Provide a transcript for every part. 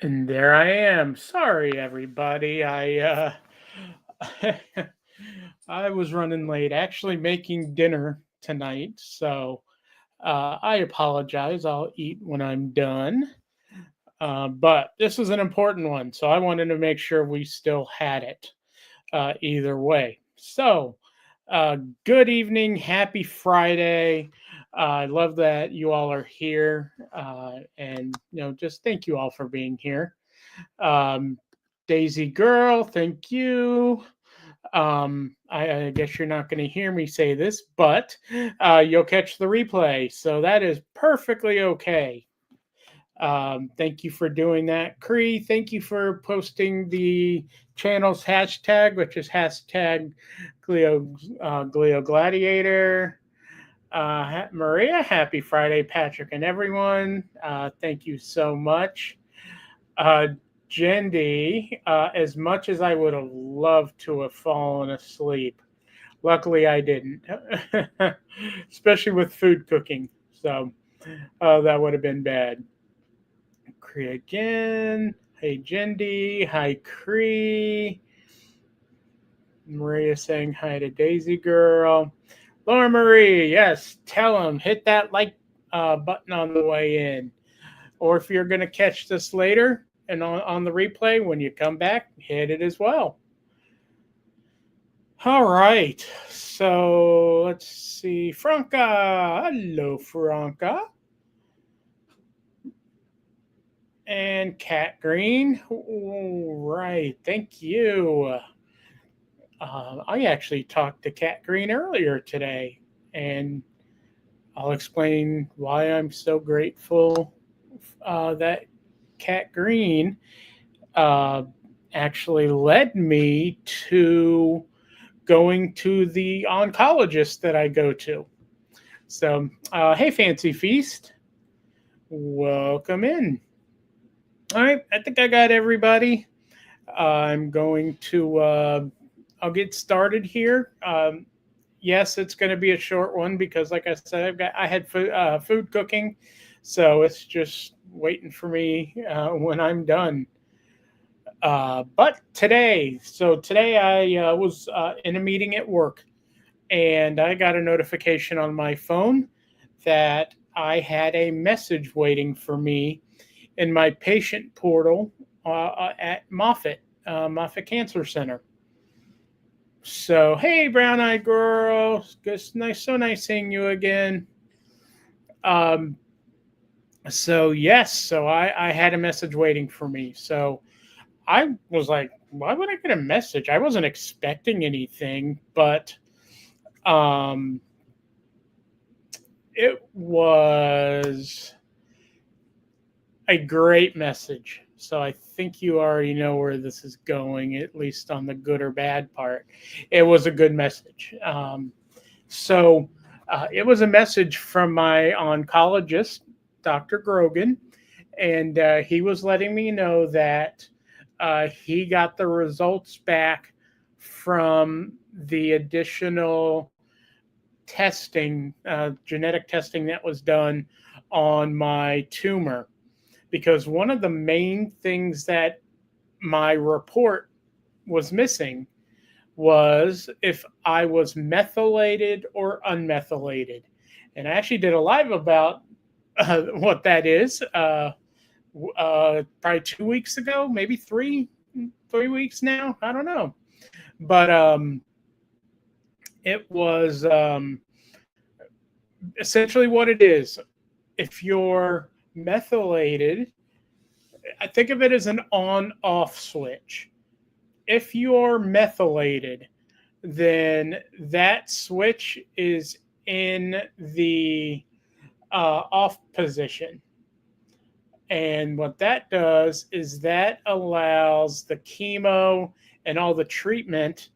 And there I am. Sorry, everybody. I was running late, actually making dinner tonight. So I apologize. I'll eat when I'm done. But this is an important one, so I wanted to make sure we still had it either way. So, good evening, happy Friday. I love that you all are here, and just thank you all for being here. Um, Daisy girl, thank you. I guess you're not going to hear me say this, but you'll catch the replay, so that is perfectly okay. Thank you for doing that. Cree, thank you for posting the channel's hashtag, which is hashtag Gleo Gladiator. Maria, happy Friday, Patrick, and everyone. Thank you so much. Uh, Jendi, as much as I would have loved to have fallen asleep, luckily I didn't, especially with food cooking. So that would have been bad. Cree again. Hey, Jendi. Hi, Cree. Maria saying hi to Daisy Girl. Laura Marie, yes, tell them, hit that like button on the way in. Or if you're going to catch this later and on the replay, when you come back, hit it as well. All right. So let's see. Franca. Hello, Franca. And Cat Green. All right. Thank you. I actually talked to Cat Green earlier today, and I'll explain why I'm so grateful that Cat Green uh, actually led me to going to the oncologist that I go to. So, hey, Fancy Feast, welcome in. All right, I think I got everybody. I'm going to, I'll get started here. Yes, it's going to be a short one because, like I said, I had food cooking, so it's just waiting for me when I'm done. But today I was in a meeting at work, and I got a notification on my phone that I had a message waiting for me in my patient portal at Moffitt Cancer Center. So, hey, brown eyed girl, it's nice, so nice seeing you again. Um, so I had a message waiting for me. So I was like, why would I get a message? I wasn't expecting anything, but um, it was a great message. So I think you already know where this is going, at least on the good or bad part. It was a good message. It was a message from my oncologist, Dr. Grogan, and he was letting me know that he got the results back from the additional testing, genetic testing that was done on my tumor. Because one of the main things that my report was missing was if I was methylated or unmethylated. And I actually did a live about what that is probably 2 weeks ago, maybe three weeks now. I don't know. But it was essentially what it is. If you're methylated, I think of it as an on off switch. If you're methylated, then that switch is in the off position. And what that does is that allows the chemo and all the treatment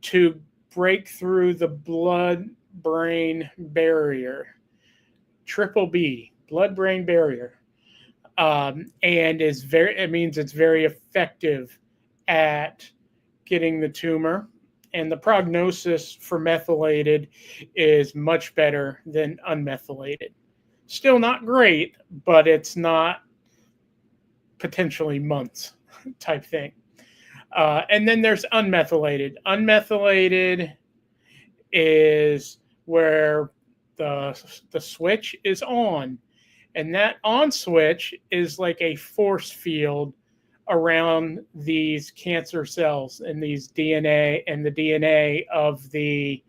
to break through the blood brain barrier. Triple B, blood brain barrier. And it means it's very effective at getting the tumor, and the prognosis for methylated is much better than unmethylated. Still not great, but it's not potentially months type thing. And then there's unmethylated. Unmethylated is where the switch is on, and that on switch is like a force field around these cancer cells and these DNA and the DNA of the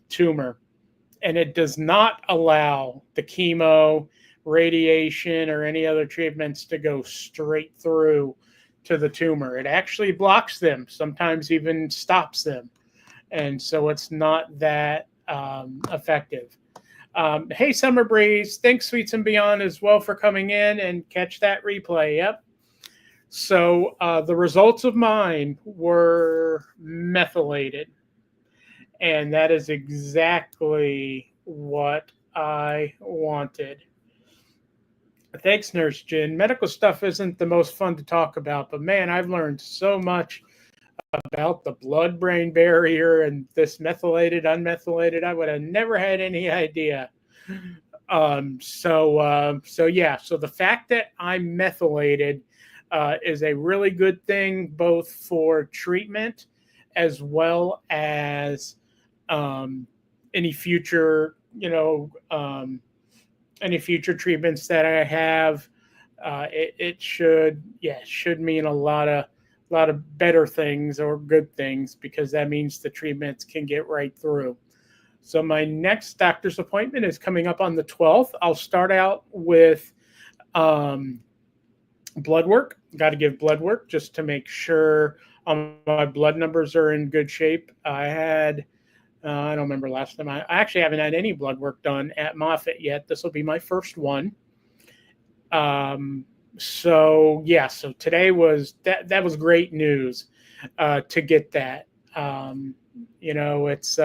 tumor, and it does not allow the chemo, radiation, or any other treatments to go straight through to the tumor. It actually blocks them, sometimes even stops them, and so it's not that effective. Hey, Summer Breeze, thanks, Sweets and Beyond, as well for coming in and catch that replay. Yep. So the results of mine were methylated, and that is exactly what I wanted. Thanks, Nurse Jen. Medical stuff isn't the most fun to talk about, but man, I've learned so much about the blood-brain barrier and this methylated, unmethylated. I would have never had any idea. So yeah. So the fact that I'm methylated is a really good thing, both for treatment as well as any future, any future treatments that I have. It should mean a lot of better things or good things, because that means the treatments can get right through. So my next doctor's appointment is coming up on the 12th. I'll start out with blood work. Got to give blood work just to make sure my blood numbers are in good shape. I had, I don't remember last time. I actually haven't had any blood work done at Moffitt yet. This will be my first one. So today was that was great news to get that. It's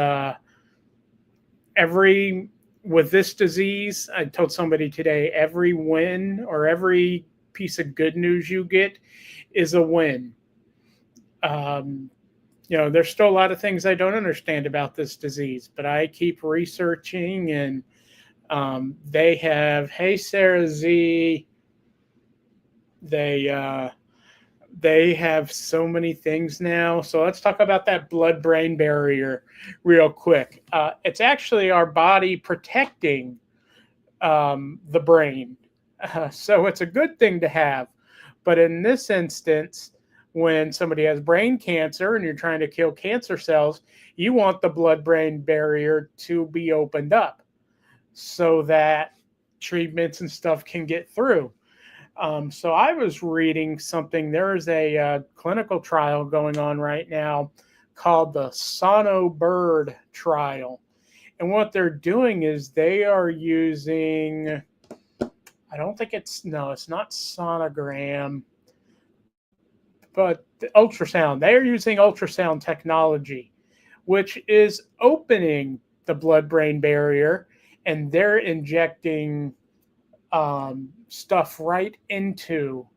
with this disease, I told somebody today, every win or every piece of good news you get is a win. There's still a lot of things I don't understand about this disease, but I keep researching, and they have, hey, Sarah Z, they have so many things now. So let's talk about that blood-brain barrier real quick. It's actually our body protecting the brain. So it's a good thing to have. But in this instance, when somebody has brain cancer and you're trying to kill cancer cells, you want the blood-brain barrier to be opened up so that treatments and stuff can get through. So I was reading something. There is a clinical trial going on right now called the Sono-Bird trial. And what they're doing is they are using, it's not sonogram, but the ultrasound. They're using ultrasound technology, which is opening the blood-brain barrier, and they're injecting stuff right into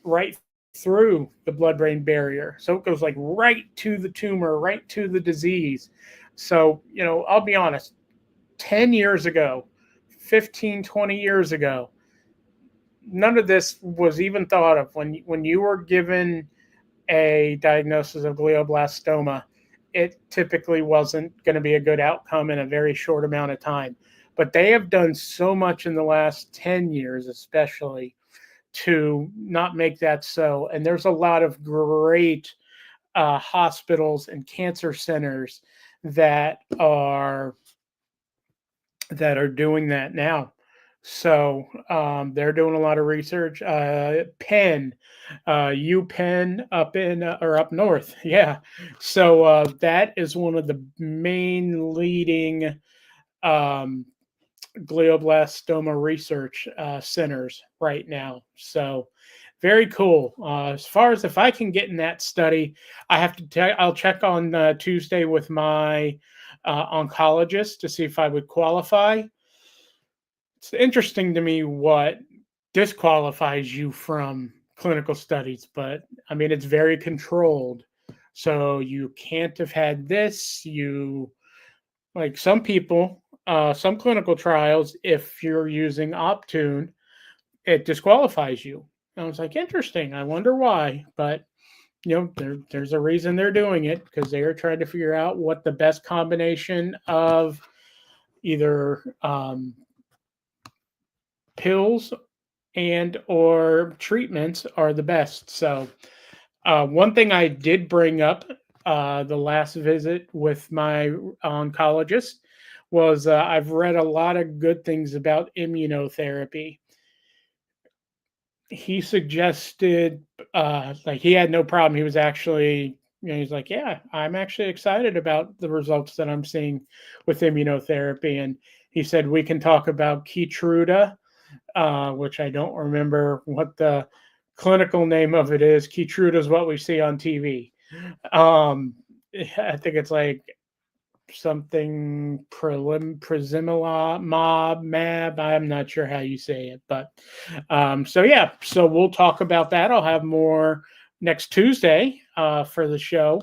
right through the blood-brain barrier. So it goes like right to the tumor, right to the disease. So, I'll be honest, 10 years ago, 15, 20 years ago, none of this was even thought of. When you were given a diagnosis of glioblastoma, it typically wasn't going to be a good outcome in a very short amount of time. But they have done so much in the last 10 years, especially, to not make that so. And there's a lot of great hospitals and cancer centers that are doing that now. So they're doing a lot of research. Penn, UPenn up north. Yeah. So that is one of the main leading glioblastoma research centers right now. So very cool. As far as if I can get in that study, I'll check on Tuesday with my oncologist to see if I would qualify. It's interesting to me what disqualifies you from clinical studies, but I mean, it's very controlled. So you can't have had this. Like some people, some clinical trials, if you're using Optune, it disqualifies you. And I was like, interesting. I wonder why. But there's a reason they're doing it, because they are trying to figure out what the best combination of either pills and or treatments are the best. So one thing I did bring up the last visit with my oncologist was I've read a lot of good things about immunotherapy. He suggested, like, he had no problem. He was actually, he's like, yeah, I'm actually excited about the results that I'm seeing with immunotherapy. And he said we can talk about Keytruda, which I don't remember what the clinical name of it is. Keytruda is what we see on TV. Um, I think it's like something mab. I'm not sure how you say it, but so yeah, so we'll talk about that. I'll have more next Tuesday for the show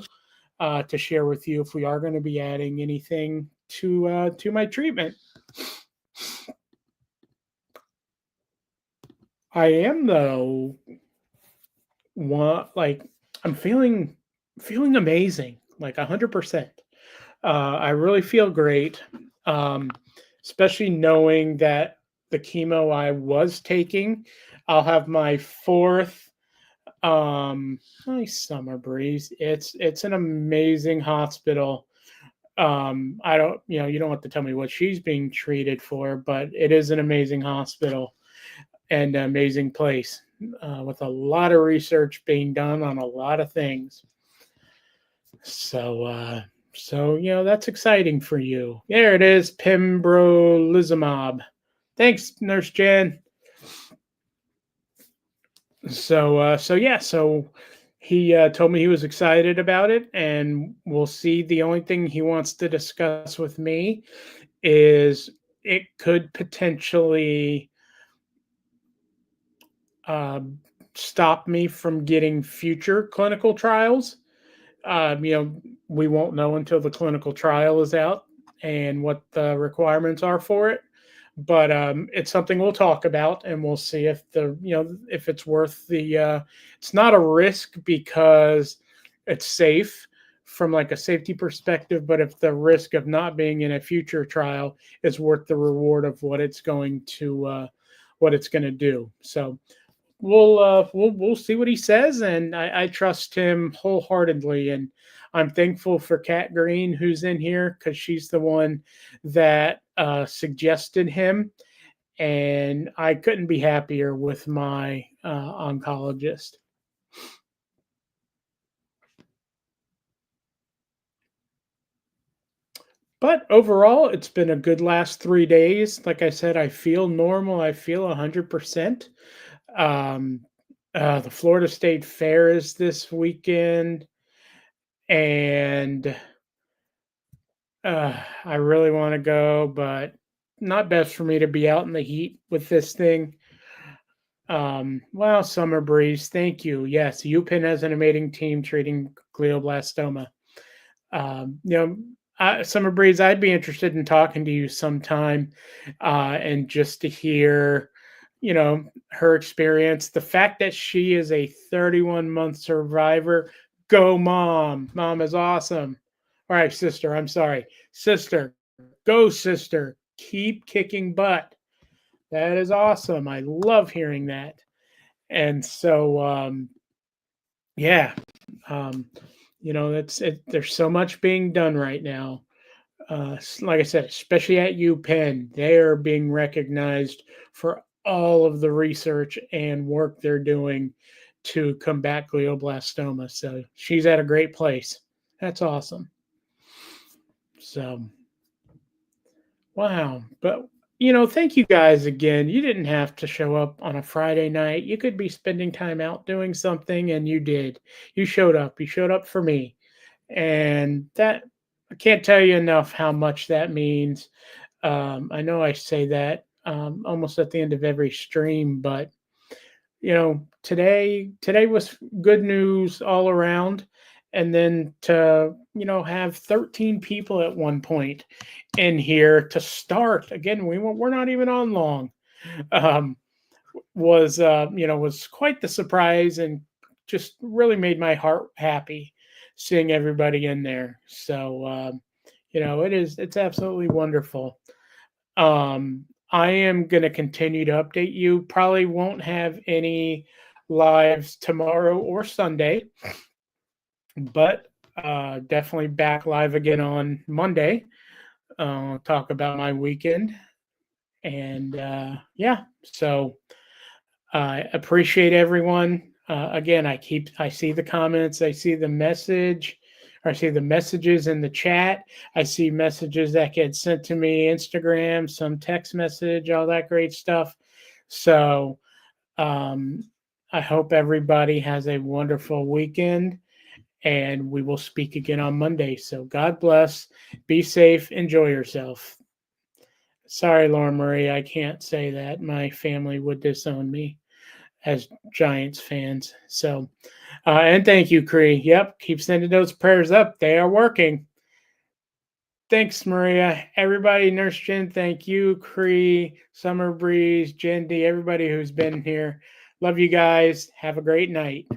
to share with you if we are going to be adding anything to my treatment. I am, though, like, I'm feeling amazing, like 100%. I really feel great, um, especially knowing that the chemo I was taking, I'll have my fourth. Nice summer breeze. It's an amazing hospital. I don't, you don't have to tell me what she's being treated for, but it is an amazing hospital and an amazing place with a lot of research being done on a lot of things. So that's exciting for you. There it is, pembrolizumab. Thanks, Nurse Jan. So yeah, so he told me he was excited about it, and we'll see. The only thing he wants to discuss with me is it could potentially uh, stop me from getting future clinical trials. We won't know until the clinical trial is out and what the requirements are for it. But it's something we'll talk about, and we'll see if if it's worth the. It's not a risk because it's safe from like a safety perspective, but if the risk of not being in a future trial is worth the reward of what it's going to do. So we'll see what he says, and I trust him wholeheartedly. And I'm thankful for Kat Green, who's in here, because she's the one that suggested him, and I couldn't be happier with my oncologist. But overall, it's been a good last 3 days. Like I said, I feel normal. I feel 100%. Um, the Florida State Fair is this weekend, and I really want to go, but not best for me to be out in the heat with this thing. Well, Summer Breeze, thank you. Yes, UPenn has an amazing team treating glioblastoma. Summer Breeze, I'd be interested in talking to you sometime, and just to hear, her experience. The fact that she is a 31-month survivor. Go, mom! Mom is awesome. All right, sister. I'm sorry, sister. Go, sister. Keep kicking butt. That is awesome. I love hearing that. And so, yeah, um, that's it. There's so much being done right now. Like I said, especially at UPenn, they are being recognized for all of the research and work they're doing to combat glioblastoma. So she's at a great place. That's awesome. So, wow. But, thank you guys again. You didn't have to show up on a Friday night. You could be spending time out doing something, and you did. You showed up. You showed up for me. And that, I can't tell you enough how much that means. I know I say that almost at the end of every stream, but today was good news all around. And then to have 13 people at one point in here to start again, we're not even on long. Um, was was quite the surprise, and just really made my heart happy seeing everybody in there. So it's absolutely wonderful. I am going to continue to update you. Probably won't have any lives tomorrow or Sunday, but definitely back live again on Monday. Talk about my weekend. And yeah, so I appreciate everyone. Again, I see the comments, I see the message, or I see the messages in the chat. I see messages that get sent to me, Instagram, some text message, all that great stuff. So um, I hope everybody has a wonderful weekend, and we will speak again on Monday. So God bless, be safe, enjoy yourself. Sorry, Laura Marie, I can't say that. My family would disown me as Giants fans. So, and thank you, Cree. Yep, keep sending those prayers up. They are working. Thanks, Maria. Everybody, Nurse Jen, thank you. Cree, Summer Breeze, Jen D, everybody who's been here. Love you guys. Have a great night.